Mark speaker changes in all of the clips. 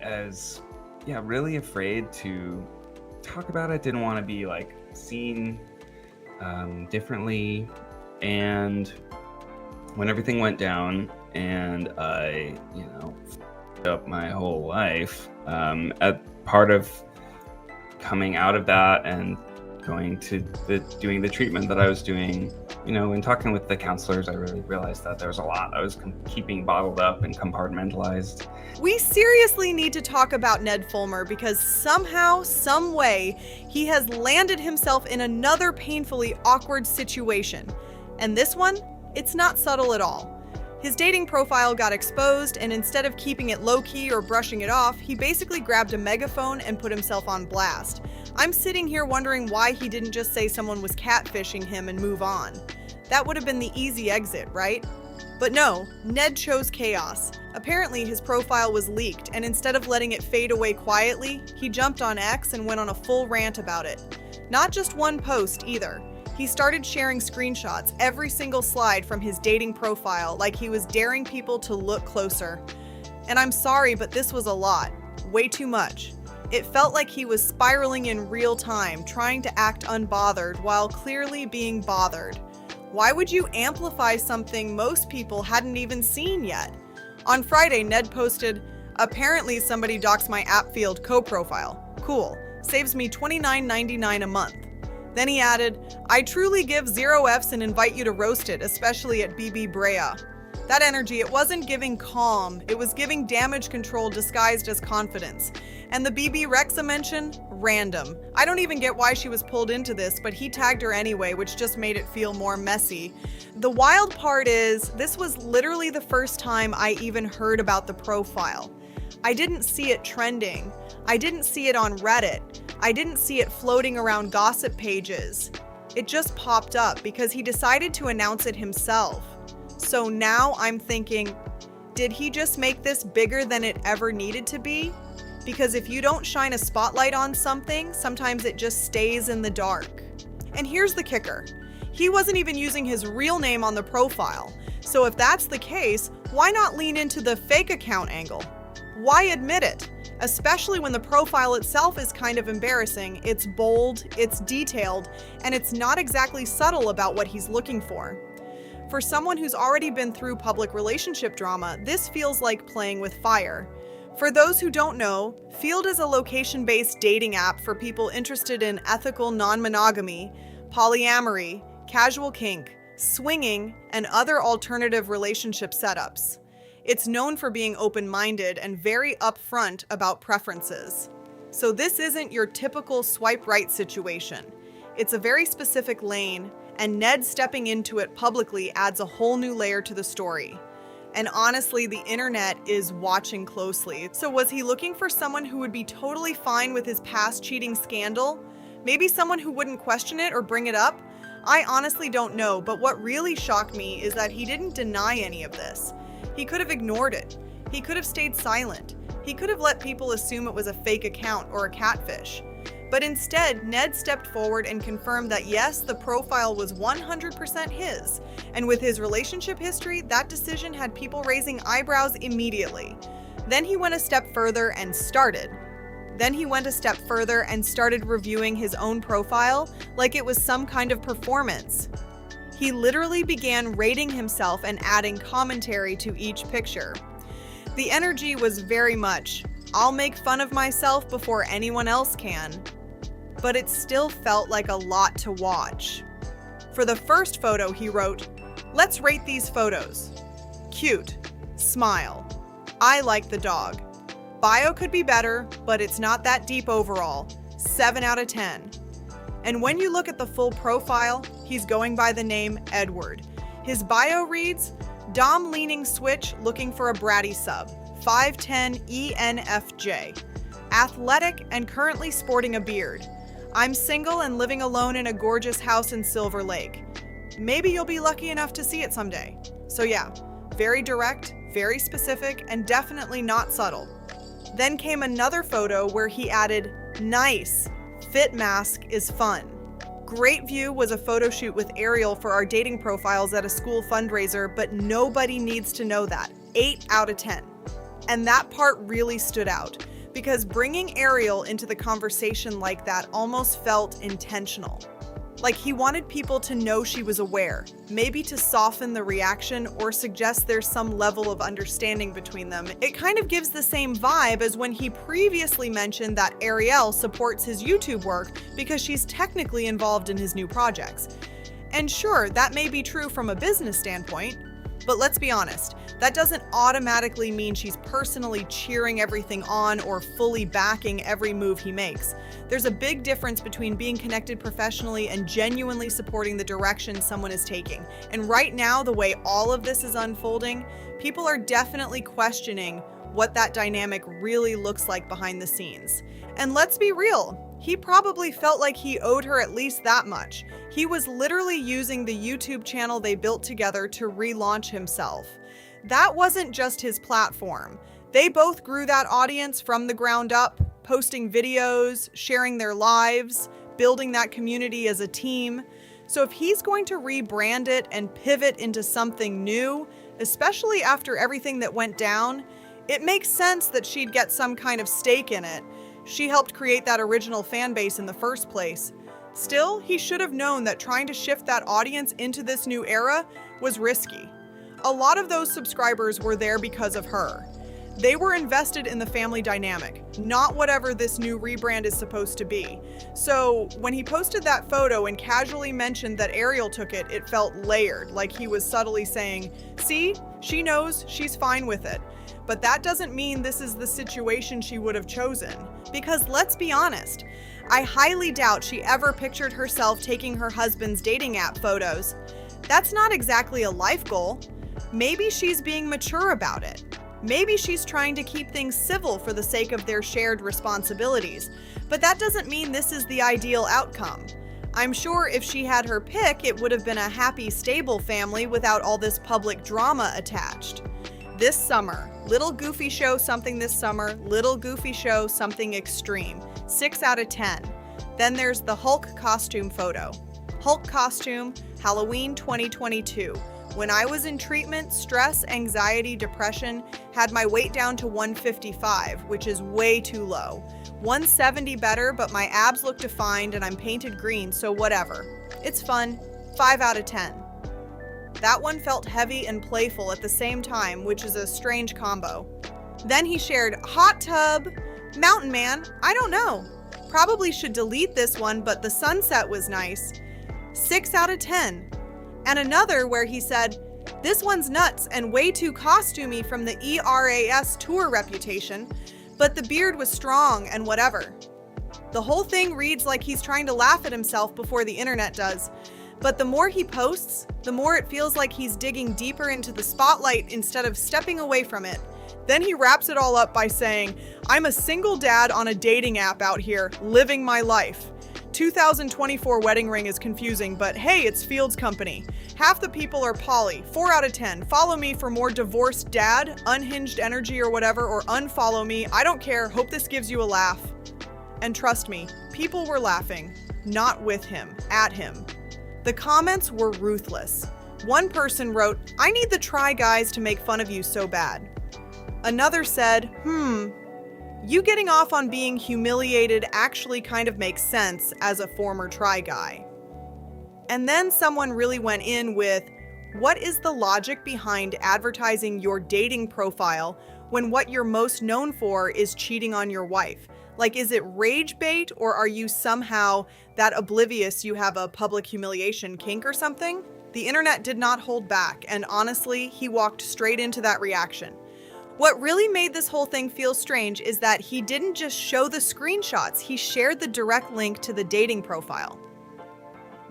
Speaker 1: as, yeah, really afraid to talk about it. Didn't want to be like seen differently. And when everything went down and I, f***ed up my whole life, at part of coming out of that and going to doing the treatment that I was doing, and talking with the counselors, I really realized that there was a lot I was keeping bottled up and compartmentalized.
Speaker 2: We seriously need to talk about Ned Fulmer because somehow, some way, he has landed himself in another painfully awkward situation. And this one, it's not subtle at all. His dating profile got exposed, and instead of keeping it low-key or brushing it off, he basically grabbed a megaphone and put himself on blast. I'm sitting here wondering why he didn't just say someone was catfishing him and move on. That would have been the easy exit, right? But no, Ned chose chaos. Apparently his profile was leaked, and instead of letting it fade away quietly, he jumped on X and went on a full rant about it. Not just one post either. He started sharing screenshots, every single slide from his dating profile, like he was daring people to look closer. And I'm sorry, but this was a lot. Way too much. It felt like he was spiraling in real time, trying to act unbothered while clearly being bothered. Why would you amplify something most people hadn't even seen yet? On Friday, Ned posted, "Apparently somebody doxed my app field co-profile. Cool. Saves me $29.99 a month." Then he added, "I truly give 0 Fs and invite you to roast it, especially at BB Brea." That energy, it wasn't giving calm, it was giving damage control disguised as confidence. And the BB Rexa mention? Random. I don't even get why she was pulled into this, but he tagged her anyway, which just made it feel more messy. The wild part is, this was literally the first time I even heard about the profile. I didn't see it trending. I didn't see it on Reddit. I didn't see it floating around gossip pages. It just popped up because he decided to announce it himself. So now I'm thinking, did he just make this bigger than it ever needed to be? Because if you don't shine a spotlight on something, sometimes it just stays in the dark. And here's the kicker. He wasn't even using his real name on the profile. So if that's the case, why not lean into the fake account angle? Why admit it? Especially when the profile itself is kind of embarrassing. It's bold, it's detailed, and it's not exactly subtle about what he's looking for. For someone who's already been through public relationship drama, this feels like playing with fire. For those who don't know, Field is a location-based dating app for people interested in ethical non-monogamy, polyamory, casual kink, swinging, and other alternative relationship setups. It's known for being open-minded and very upfront about preferences. So this isn't your typical swipe right situation. It's a very specific lane, and Ned stepping into it publicly adds a whole new layer to the story. And honestly, the internet is watching closely. So was he looking for someone who would be totally fine with his past cheating scandal? Maybe someone who wouldn't question it or bring it up? I honestly don't know, but what really shocked me is that he didn't deny any of this. He could have ignored it. He could have stayed silent. He could have let people assume it was a fake account or a catfish. But instead, Ned stepped forward and confirmed that yes, the profile was 100% his. And with his relationship history, that decision had people raising eyebrows immediately. Then he went a step further and started reviewing his own profile like it was some kind of performance. He literally began rating himself and adding commentary to each picture. The energy was very much, I'll make fun of myself before anyone else can. But it still felt like a lot to watch. For the first photo, he wrote, "Let's rate these photos. Cute. Smile. I like the dog. Bio could be better, but it's not that deep overall. 7 out of 10. And when you look at the full profile, he's going by the name Edward. His bio reads, Dom leaning switch looking for a bratty sub, 5'10" ENFJ. Athletic and currently sporting a beard. I'm single and living alone in a gorgeous house in Silver Lake. Maybe you'll be lucky enough to see it someday. So yeah, very direct, very specific, and definitely not subtle. Then came another photo where he added, nice. Fit mask is fun. Great view was a photo shoot with Ariel for our dating profiles at a school fundraiser, but nobody needs to know that. 8 out of 10. And that part really stood out. because bringing Ariel into the conversation like that almost felt intentional. Like he wanted people to know she was aware, maybe to soften the reaction or suggest there's some level of understanding between them. It kind of gives the same vibe as when he previously mentioned that Ariel supports his YouTube work because she's technically involved in his new projects. And sure, that may be true from a business standpoint, but let's be honest, that doesn't automatically mean she's personally cheering everything on or fully backing every move he makes. There's a big difference between being connected professionally and genuinely supporting the direction someone is taking. And right now, the way all of this is unfolding, people are definitely questioning what that dynamic really looks like behind the scenes. And let's be real, he probably felt like he owed her at least that much. He was literally using the YouTube channel they built together to relaunch himself. That wasn't just his platform. They both grew that audience from the ground up, posting videos, sharing their lives, building that community as a team. So if he's going to rebrand it and pivot into something new, especially after everything that went down, it makes sense that she'd get some kind of stake in it. She helped create that original fan base in the first place. Still, he should have known that trying to shift that audience into this new era was risky. A lot of those subscribers were there because of her. They were invested in the family dynamic, not whatever this new rebrand is supposed to be. So when he posted that photo and casually mentioned that Ariel took it, it felt layered, like he was subtly saying, "See, she knows, she's fine with it." But that doesn't mean this is the situation she would have chosen. Because let's be honest, I highly doubt she ever pictured herself taking her husband's dating app photos. That's not exactly a life goal. Maybe she's being mature about it. Maybe she's trying to keep things civil for the sake of their shared responsibilities. But that doesn't mean this is the ideal outcome. I'm sure if she had her pick, it would have been a happy, stable family without all this public drama attached. This summer, little goofy show something this summer, little goofy show something extreme. 6 out of 10. Then there's the Hulk costume photo. Hulk costume, Halloween 2022. When I was in treatment, stress, anxiety, depression had my weight down to 155, which is way too low. 170 better, but my abs look defined and I'm painted green, so whatever. It's fun. 5 out of 10. That one felt heavy and playful at the same time, which is a strange combo. Then he shared hot tub, mountain man, I don't know. Probably should delete this one, but the sunset was nice. 6 out of 10. And another where he said, "This one's nuts and way too costumey from the ERAS tour reputation, but the beard was strong and whatever." The whole thing reads like he's trying to laugh at himself before the internet does. But the more he posts, the more it feels like he's digging deeper into the spotlight instead of stepping away from it. Then he wraps it all up by saying, "I'm a single dad on a dating app out here, living my life. 2024 wedding ring is confusing, but hey, it's Field's company. Half the people are poly. 4 out of 10. Follow me for more divorced dad, unhinged energy or whatever, or unfollow me. I don't care. Hope this gives you a laugh." And trust me, people were laughing. Not with him, at him. The comments were ruthless. One person wrote, "I need the Try guys to make fun of you so bad." Another said, "You getting off on being humiliated actually kind of makes sense as a former Try guy." And then someone really went in with, "What is the logic behind advertising your dating profile when what you're most known for is cheating on your wife? Like, is it rage bait, or are you somehow that oblivious you have a public humiliation kink or something?" The internet did not hold back, and honestly, he walked straight into that reaction. What really made this whole thing feel strange is that he didn't just show the screenshots, he shared the direct link to the dating profile.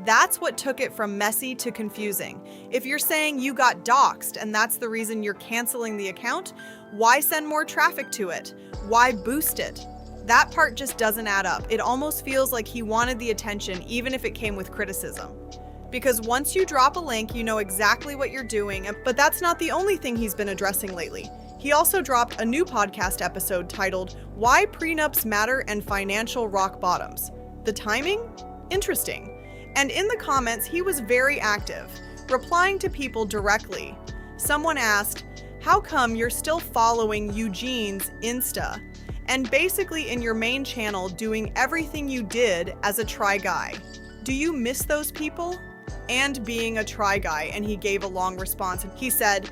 Speaker 2: That's what took it from messy to confusing. If you're saying you got doxxed and that's the reason you're canceling the account, why send more traffic to it? Why boost it? That part just doesn't add up. It almost feels like he wanted the attention even if it came with criticism. Because once you drop a link, you know exactly what you're doing, but that's not the only thing he's been addressing lately. He also dropped a new podcast episode titled "Why Prenups Matter and Financial Rock Bottoms." The timing? Interesting. And in the comments, he was very active, replying to people directly. Someone asked, "How come you're still following Eugene's Insta? and basically in your main channel doing everything you did as a try guy. Do you miss those people? And being a try guy, and he gave a long response. He said,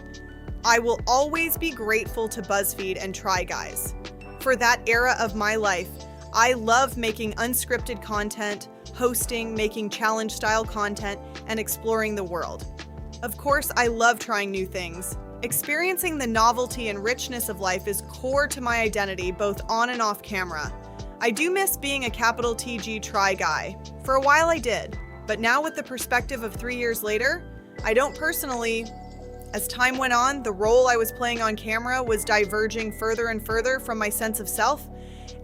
Speaker 2: I will always be grateful to BuzzFeed and Try Guys. For that era of my life, I love making unscripted content, hosting, making challenge-style content, and exploring the world. Of course, I love trying new things. Experiencing the novelty and richness of life is core to my identity, both on and off camera. I do miss being a capital TG Try Guy. For a while I did, but now with the perspective of 3 years later, I don't personally. As time went on, the role I was playing on camera was diverging further and further from my sense of self,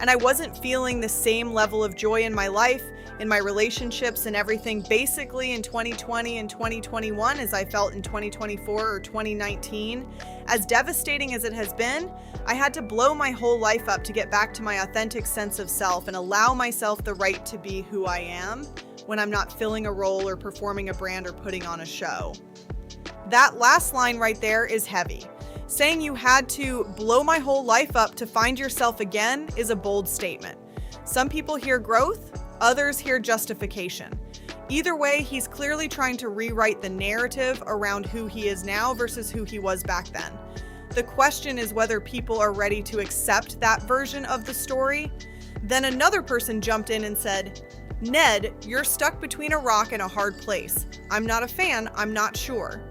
Speaker 2: and I wasn't feeling the same level of joy in my life, in my relationships and everything basically in 2020 and 2021 as I felt in 2024 or 2019. As devastating as it has been, I had to blow my whole life up to get back to my authentic sense of self and allow myself the right to be who I am when I'm not filling a role or performing a brand or putting on a show. That last line right there is heavy. Saying you had to blow my whole life up to find yourself again is a bold statement. Some people hear growth, others hear justification. Either way, he's clearly trying to rewrite the narrative around who he is now versus who he was back then. The question is whether people are ready to accept that version of the story. Then another person jumped in and said, Ned, you're stuck between a rock and a hard place. I'm not a fan, I'm not sure.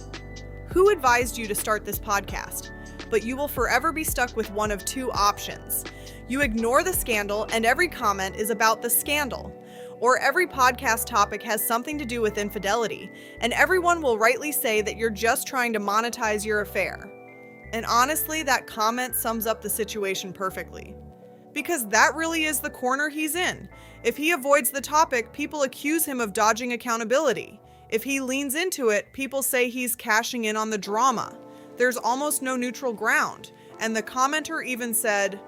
Speaker 2: Who advised you to start this podcast? But you will forever be stuck with one of two options. You ignore the scandal and every comment is about the scandal. Or every podcast topic has something to do with infidelity, and everyone will rightly say that you're just trying to monetize your affair. And honestly, that comment sums up the situation perfectly. Because that really is the corner he's in. If he avoids the topic, people accuse him of dodging accountability. If he leans into it, people say he's cashing in on the drama. There's almost no neutral ground. And the commenter even said,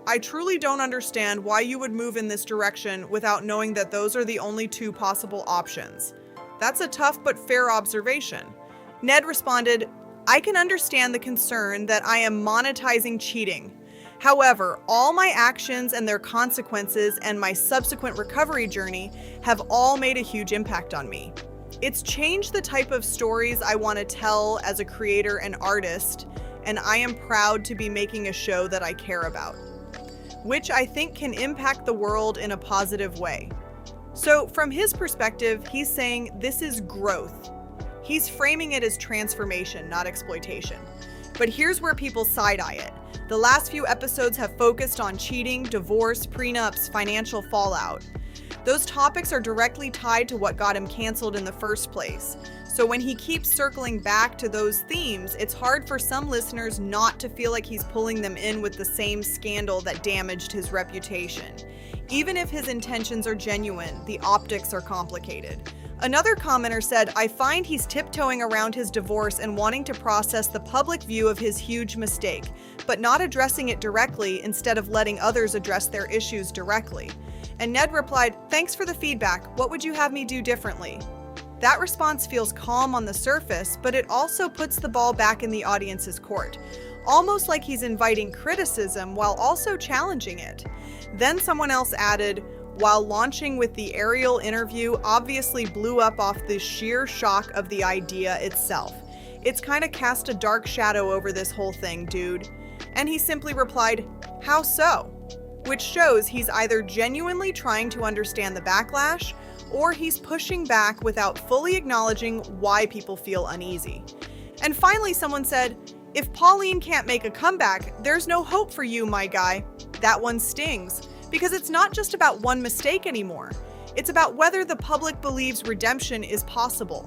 Speaker 2: I truly don't understand why you would move in this direction without knowing that those are the only two possible options. That's a tough but fair observation. Ned responded, I can understand the concern that I am monetizing cheating. However, all my actions and their consequences and my subsequent recovery journey have all made a huge impact on me. It's changed the type of stories I want to tell as a creator and artist, and I am proud to be making a show that I care about, which I think can impact the world in a positive way. So from his perspective, he's saying this is growth. He's framing it as transformation, not exploitation. But here's where people side-eye it. The last few episodes have focused on cheating, divorce, prenups, financial fallout. Those topics are directly tied to what got him canceled in the first place. So when he keeps circling back to those themes, it's hard for some listeners not to feel like he's pulling them in with the same scandal that damaged his reputation. Even if his intentions are genuine, the optics are complicated. Another commenter said, I find he's tiptoeing around his divorce and wanting to process the public view of his huge mistake, but not addressing it directly instead of letting others address their issues directly. And Ned replied, thanks for the feedback. What would you have me do differently? That response feels calm on the surface, but it also puts the ball back in the audience's court, almost like he's inviting criticism while also challenging it. Then someone else added, while launching with the Ariel interview obviously blew up off the sheer shock of the idea itself. It's kind of cast a dark shadow over this whole thing, dude. And he simply replied, how so? Which shows he's either genuinely trying to understand the backlash, or he's pushing back without fully acknowledging why people feel uneasy. And finally, someone said, if Pauline can't make a comeback, there's no hope for you, my guy. That one stings, because it's not just about one mistake anymore. It's about whether the public believes redemption is possible.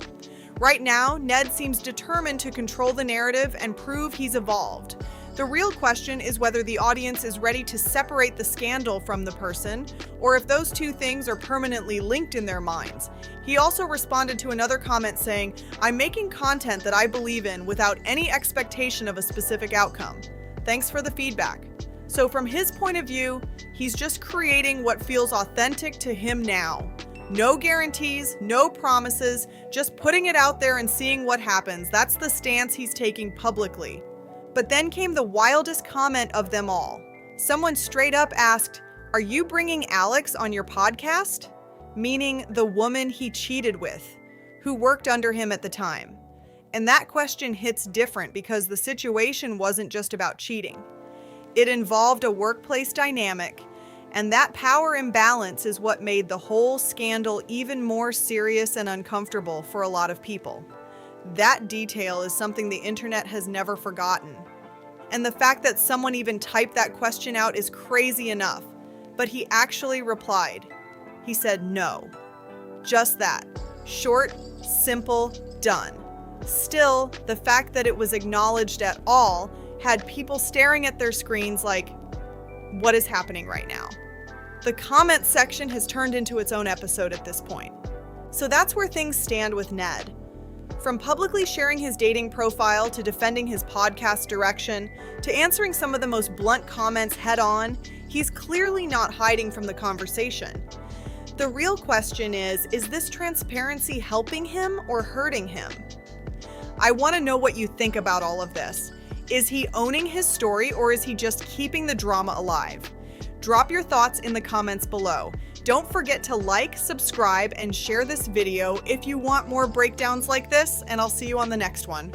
Speaker 2: Right now, Ned seems determined to control the narrative and prove he's evolved. The real question is whether the audience is ready to separate the scandal from the person, or if those two things are permanently linked in their minds. He also responded to another comment saying, I'm making content that I believe in without any expectation of a specific outcome. Thanks for the feedback. So from his point of view, he's just creating what feels authentic to him now. No guarantees, no promises, just putting it out there and seeing what happens. That's the stance he's taking publicly. But then came the wildest comment of them all. Someone straight up asked, "Are you bringing Alex on your podcast?" Meaning the woman he cheated with, who worked under him at the time. And that question hits different because the situation wasn't just about cheating. It involved a workplace dynamic, and that power imbalance is what made the whole scandal even more serious and uncomfortable for a lot of people. That detail is something the internet has never forgotten. And the fact that someone even typed that question out is crazy enough, but he actually replied. He said no. Just that. Short, simple, done. Still, the fact that it was acknowledged at all had people staring at their screens like, what is happening right now? The comment section has turned into its own episode at this point. So that's where things stand with Ned. From publicly sharing his dating profile to defending his podcast direction to answering some of the most blunt comments head on, he's clearly not hiding from the conversation. The real question is this transparency helping him or hurting him? I want to know what you think about all of this. Is he owning his story or is he just keeping the drama alive? Drop your thoughts in the comments below. Don't forget to like, subscribe, and share this video if you want more breakdowns like this, and I'll see you on the next one.